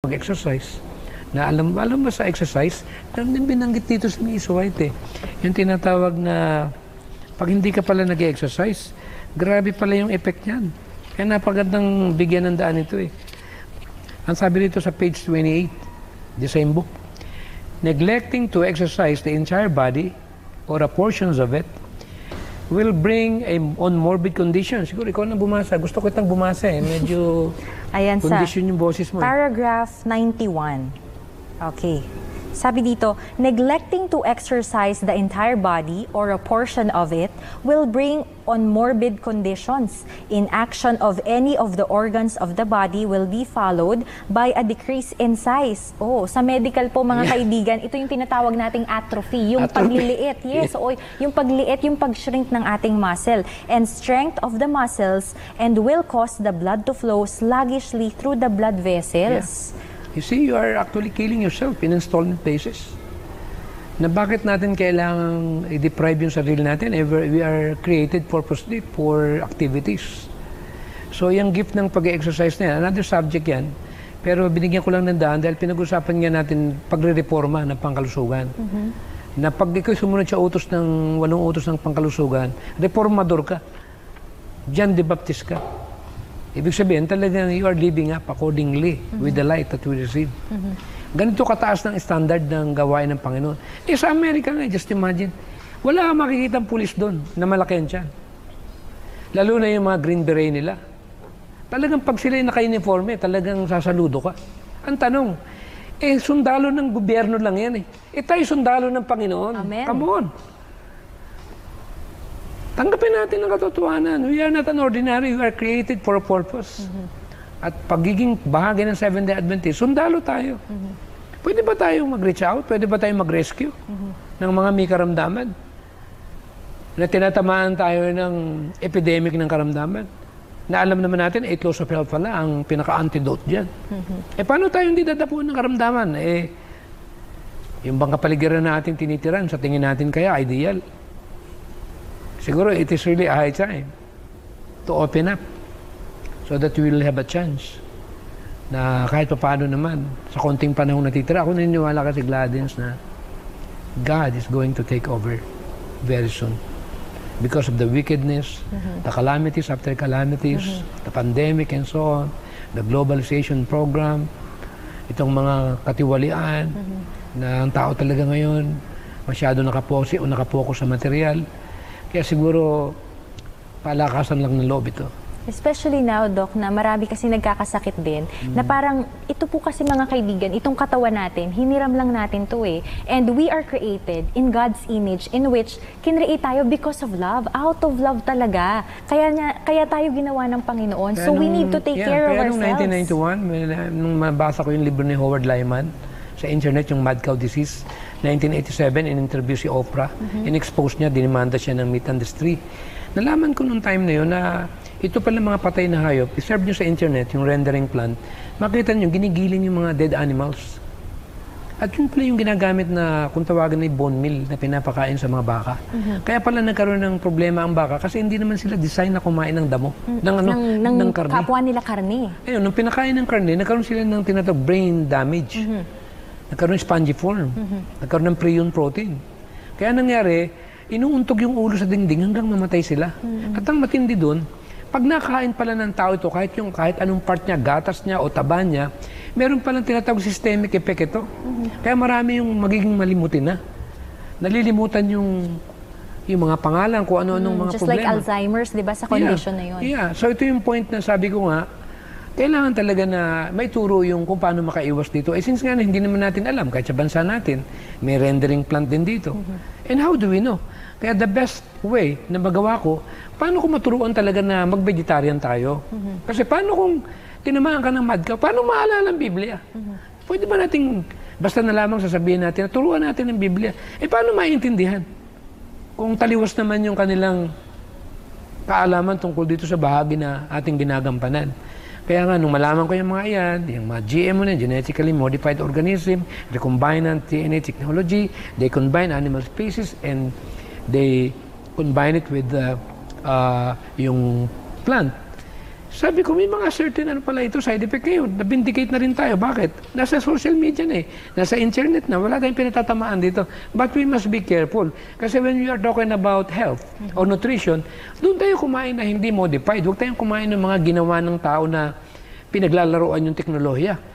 mag-exercise. Na alam mo sa exercise, binanggit dito sa Miss White yung tinatawag na pag hindi ka pala nag-exercise, grabe pala yung effect niyan. Kaya napagandang bigyan ng daan ito Ang sabi dito sa page 28, the same book, neglecting to exercise the entire body or a portions of it will bring on morbid condition. Siguro ikaw na bumasa. Gusto ko itang bumasa Medyo Ayan condition yung boses mo. Paragraph 91. Okay. Sabi dito, neglecting to exercise the entire body or a portion of it will bring on morbid conditions. Inaction of any of the organs of the body will be followed by a decrease in size. Oh, sa medical po mga kaibigan, ito yung tinatawag nating atrophy, yung pagliliit. Yes, yung pagliit, yung pag-shrink ng ating muscle and strength of the muscles and will cause the blood to flow sluggishly through the blood vessels. You see, you are actually killing yourself in installment basis. Na bakit natin kailangang i-deprive yung sarili natin? We are created purposely for activities. So, yung gift ng pag-exercise na yan, another subject yan, pero binigyan ko lang ng daan dahil pinag-usapan nga natin pagre-reforma ng pangkalusugan. Na pag ikaw sumunod sa utos ng, walong utos ng pangkalusugan, reformador ka. John the Baptist ka. Ibig sabihin, talagang you are living up accordingly with the light that we receive. Ganito kataas ng standard ng gawain ng Panginoon. Sa Amerika nga, just imagine, wala kang makikita ang pulis doon na malaki yan siya. Lalo na yung mga Green Beret nila. Talagang pag sila yung naka-uniforme, talagang sasaludo ka. Ang tanong, sundalo ng gobyerno lang yan tayo sundalo ng Panginoon. Amen. Come on. Tanggapin natin ang katotohanan. We are not an ordinary. We are created for a purpose. At pagiging bahagi ng Seventh-day Adventist, sundalo tayo. Pwede ba tayong mag-reach out? Pwede ba tayong mag-rescue ng mga may karamdaman? Na tinatamaan tayo ng epidemic ng karamdaman? Na alam naman natin, 8 laws of health pala ang pinaka-antidote dyan. Paano tayo hindi dadapuan ng karamdaman? Yung bang kapaligiran natin tinitiran, sa tingin natin kaya ideal. Siguro it is really a high time to open up so that we will have a chance na kahit pa paano naman sa konting panahon natitira. Ako naniniwala kasi Gladys na God is going to take over very soon because of the wickedness, the calamities after calamities, the pandemic and so on, the globalization program, itong mga katiwalian na ang tao talaga ngayon masyado nakapokus sa material. Kaya siguro, palakasan lang ng loob ito. Especially now, Doc, na marami kasi nagkakasakit din, na parang ito po kasi mga kaibigan, itong katawan natin, hiniram lang natin to And we are created in God's image in which kinreate tayo because of love, out of love talaga. Kaya tayo ginawa ng Panginoon. So we need to take care of ourselves. Kaya noong 1991, nung mabasa ko yung libro ni Howard Lyman sa internet, yung Mad Cow Disease, 1987, in-interview si Oprah, in-expose niya, dinimanda siya ng meat industry. Nalaman ko nung time na yun na ito pala mga patay na hayop, i-serve nyo sa internet, yung rendering plant, makita nyo, ginigiling yung mga dead animals. At yun pala yung ginagamit na, kung tawagan na bone meal na pinapakain sa mga baka. Kaya pala nagkaroon ng problema ang baka kasi hindi naman sila design na kumain ng damo, ng karne. Kapwa nila karne. Ayun, nung pinakain ng karne, nagkaroon sila ng tinatawag brain damage. Nagkaroon ng spongiform. Nagkaroon ng prion protein. Kaya nangyari, inuuntog yung ulo sa dingding hanggang mamatay sila. At ang matindi doon, pag nakain pala ng tao ito, kahit anong part niya, gatas niya o taba niya, meron palang tinatawag systemic effect ito. Kaya marami yung magiging malimutin na. Nalilimutan yung mga pangalan, kung ano-anong mga just problema. Just like Alzheimer's, di ba, sa condition na yun. Yeah, so ito yung point na sabi ko nga, kailangan talaga na may turo yung kung paano makaiwas dito. Since nga hindi naman natin alam, kahit sa bansa natin, may rendering plant din dito. And how do we know? Kaya the best way na magawa ko, paano ko maturuan talaga na mag-vegetarian tayo? Kasi paano kung tinamaan ka ng mad cow, paano maalala ang Biblia? Pwede ba nating, basta na lamang sasabihin natin, turuan natin ang Biblia? Paano maintindihan? Kung taliwas naman yung kanilang kaalaman tungkol dito sa bahagi na ating ginagampanan. Kaya nga, nung malaman ko yung mga yan, yung mga GMO na, genetically modified organism, recombinant DNA technology, they combine animal species and they combine it with yung plant. Sabi ko, may mga certain ano pala ito, side effect ngayon. Na-vindicate na rin tayo. Bakit? Nasa social media na eh. Nasa internet na. Wala tayong pinatatamaan dito. But we must be careful. Kasi when we are talking about health or nutrition, doon tayo kumain na hindi modified. Huwag tayong kumain ng mga ginawa ng tao na pinaglalaroan yung teknolohiya.